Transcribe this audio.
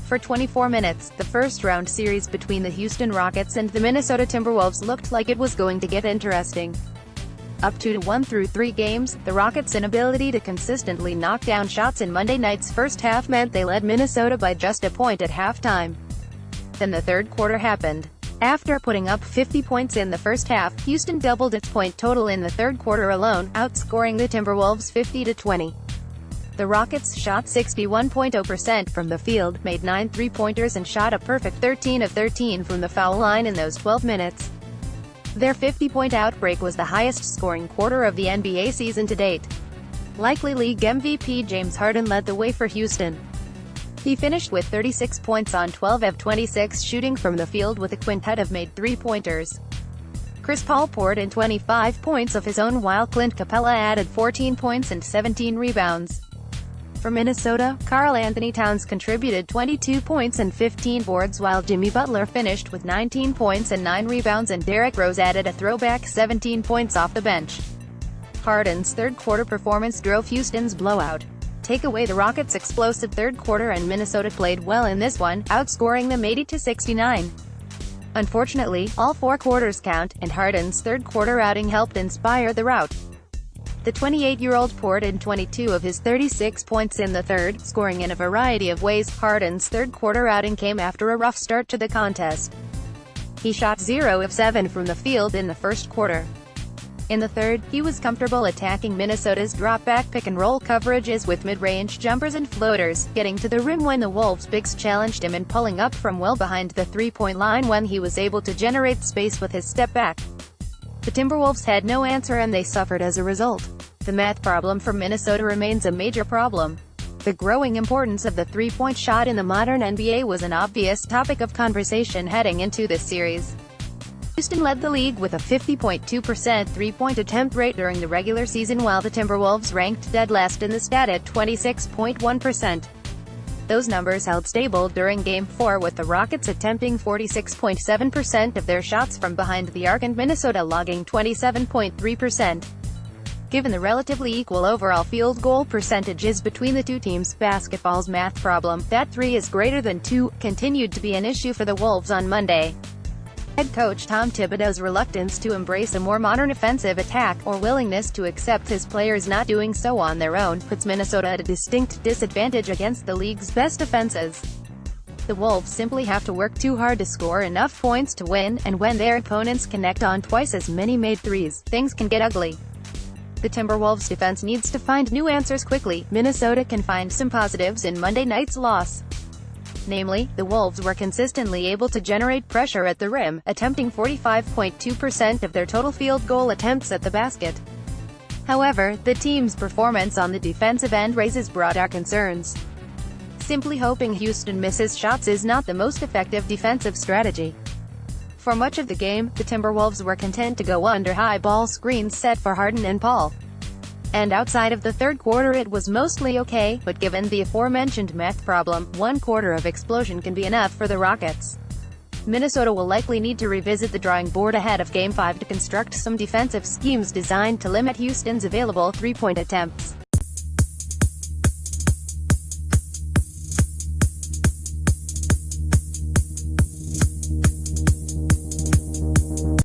For 24 minutes, the first-round series between the Houston Rockets and the Minnesota Timberwolves looked like it was going to get interesting. Up 2-1 through 3 games, the Rockets' inability to consistently knock down shots in Monday night's first half meant they led Minnesota by just a point at halftime. Then the third quarter happened. After putting up 50 points in the first half, Houston doubled its point total in the third quarter alone, outscoring the Timberwolves 50-20. The Rockets shot 61.0% from the field, made 9 three-pointers and shot a perfect 13 of 13 from the foul line in those 12 minutes. Their 50-point outbreak was the highest-scoring quarter of the NBA season to date. Likely league MVP James Harden led the way for Houston. He finished with 36 points on 12 of 26 shooting from the field with a quintet of made three-pointers. Chris Paul poured in 25 points of his own while Clint Capella added 14 points and 17 rebounds. For Minnesota, Karl Anthony Towns contributed 22 points and 15 boards while Jimmy Butler finished with 19 points and 9 rebounds and Derrick Rose added a throwback 17 points off the bench. Harden's third-quarter performance drove Houston's blowout. Take away the Rockets' explosive third quarter and Minnesota played well in this one, outscoring them 80-69. Unfortunately, all 4 quarters count, and Harden's third-quarter outing helped inspire the rout. The 28-year-old poured in 22 of his 36 points in the third, scoring in a variety of ways. Harden's third-quarter outing came after a rough start to the contest. He shot 0 of 7 from the field in the first quarter. In the third, he was comfortable attacking Minnesota's drop-back pick-and-roll coverages with mid-range jumpers and floaters, getting to the rim when the Wolves' bigs challenged him and pulling up from well behind the three-point line when he was able to generate space with his step-back. The Timberwolves had no answer and they suffered as a result. The math problem for Minnesota remains a major problem. The growing importance of the three-point shot in the modern NBA was an obvious topic of conversation heading into this series. Houston led the league with a 50.2% three-point attempt rate during the regular season while the Timberwolves ranked dead last in the stat at 26.1%. Those numbers held stable during Game 4 with the Rockets attempting 46.7% of their shots from behind the arc and Minnesota logging 27.3%. Given the relatively equal overall field goal percentages between the two teams, basketball's math problem, that 3 is greater than 2, continued to be an issue for the Wolves on Monday. Head coach Tom Thibodeau's reluctance to embrace a more modern offensive attack, or willingness to accept his players not doing so on their own, puts Minnesota at a distinct disadvantage against the league's best defenses. The Wolves simply have to work too hard to score enough points to win, and when their opponents connect on twice as many made threes, things can get ugly. The Timberwolves' defense needs to find new answers quickly. Minnesota can find some positives in Monday night's loss. Namely, the Wolves were consistently able to generate pressure at the rim, attempting 45.2% of their total field goal attempts at the basket. However, the team's performance on the defensive end raises broader concerns. Simply hoping Houston misses shots is not the most effective defensive strategy. For much of the game, the Timberwolves were content to go under high ball screens set for Harden and Paul. And outside of the third quarter it was mostly okay, but given the aforementioned math problem, 1 quarter of explosion can be enough for the Rockets. Minnesota will likely need to revisit the drawing board ahead of Game 5 to construct some defensive schemes designed to limit Houston's available three-point attempts.